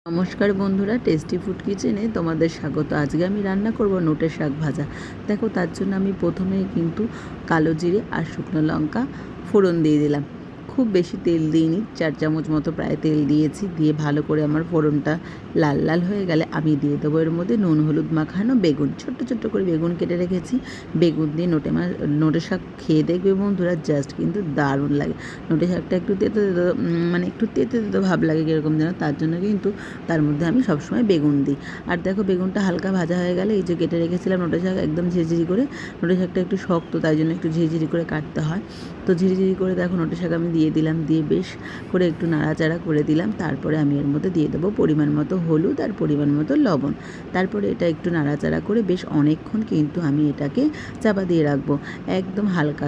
নমস্কার বন্ধুরা, tasty food কিচেনে তোমাদের স্বাগত। আজকে আমি রান্না করব নোটের শাক ভাজা। দেখো, তার জন্য আমি প্রথমেই কিন্তু কালো জিরে আর শুকনো লঙ্কা ফোড়ন দিয়ে দিলাম। খুব বেশি তেল দিইনি, 4 চামচ মতো প্রায় তেল দিয়েছি। দিয়ে ভালো করে আমার ফোড়নটা লাল লাল হয়ে গেলে আমি দিয়ে দেবো এর মধ্যে নুন হলুদ মাখানো বেগুন। ছোট্ট ছোট্ট করে বেগুন কেটে রেখেছি। বেগুন দিয়ে নোটে শাক খেয়ে দেখবে বন্ধুরা, জাস্ট কিন্তু দারুণ লাগে। নোটে শাকটা একটু তেতো তেতো, মানে একটু তেতো তেতো ভাব লাগে কীরকম যেন, তার জন্য কিন্তু তার মধ্যে আমি সবসময় বেগুন দিই। আর দেখো, বেগুনটা হালকা ভাজা হয়ে গেলে এই যে কেটে রেখেছিলাম নোটে শাক একদম ঝিরিঝিরি করে। নোটে শাকটা একটু শক্ত, তাই জন্য একটু ঝিরিঝিরি করে কাটতে হয়। তো ঝিরিঝিরি করে দেখো নোটে শাক আমি দিয়ে দিলাম। দিয়ে বেশ করে একটু নাড়াচাড়া করে দিলাম। তারপরে আমি এর মধ্যে দিয়ে দেবো পরিমাণ মতো হলুদ আর পরিমাণ মতো লবণ। তারপরে এটা একটু নাড়াচাড়া করে বেশ অনেকক্ষণ কিন্তু আমি এটাকে চাপা দিয়ে রাখবো, একদম হালকা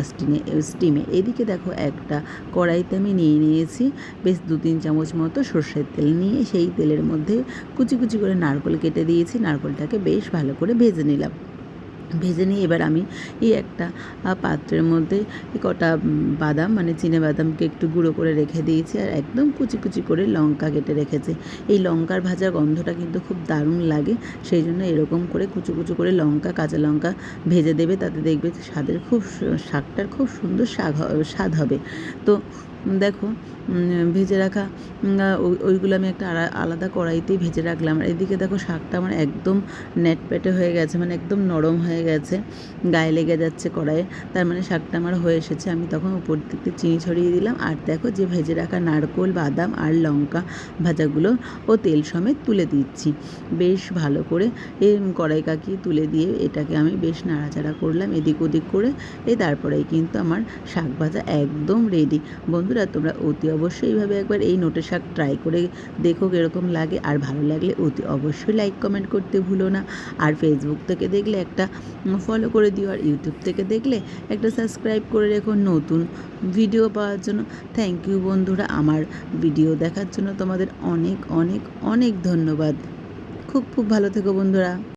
স্টিমে। এদিকে দেখো, একটা কড়াইতে আমি নিয়ে নিয়েছি বেশ 2-3 চামচ মতো সর্ষের তেল। নিয়ে সেই তেলের মধ্যে কুচি কুচি করে নারকেল কেটে দিয়েছি। নারকেলটাকে বেশ ভালো করে ভেজে নিলাম। ভেজে নিয়ে এবার আমি এই একটা পাত্রের মধ্যে কটা বাদাম, মানে চিনেবাদামকে একটু গুঁড়ো করে রেখে দিয়েছি। আর একদম কুচি কুচি করে লঙ্কা কেটে রেখেছি। এই লঙ্কার ভাজার গন্ধটা কিন্তু খুব দারুণ লাগে, সেই জন্য এরকম করে কুচু কুচু করে কাঁচা লঙ্কা ভেজে দেবে। তাতে দেখবে শাকটার খুব সুন্দর স্বাদ হবে। তো দেখো, ভেজে রাখা ওইগুলো আমি একটা আলাদা কড়াইতেই ভেজে রাখলাম। আর এদিকে দেখো, শাকটা আমার একদম নেটপেটে হয়ে গেছে, মানে একদম নরম হয়ে গেছে, গায়ে লেগে যাচ্ছে কড়াইয়ে। তার মানে শাকটা আমার হয়ে এসেছে। আমি তখন উপর দিকে চিনি ছড়িয়ে দিলাম। আর দেখো, যে ভেজে রাখা নারকোল, বাদাম আর লঙ্কা ভাজাগুলো তেল সমেত তুলে দিচ্ছি। বেশ ভালো করে কড়াই কাকিয়ে তুলে দিয়ে এটাকে আমি বেশ নাড়াচাড়া করলাম এদিক ওদিক করে। তারপরেই কিন্তু আমার শাক ভাজা একদম রেডি। বন্ধুরা, তোমরা অতি অবশ্যই এইভাবে একবার এই নোটে শাক ট্রাই করে দেখো কীরকম লাগে। আর ভালো লাগলে অতি অবশ্যই লাইক কমেন্ট করতে ভুলো না। আর ফেসবুক থেকে দেখলে একটা ফলো করে দিও, আর ইউটিউব থেকে দেখলে একটা সাবস্ক্রাইব করে রেখো নতুন ভিডিও পাওয়ার জন্য। থ্যাংক ইউ বন্ধুরা, আমার ভিডিও দেখার জন্য তোমাদের অনেক অনেক অনেক ধন্যবাদ। খুব খুব ভালো থেকো বন্ধুরা।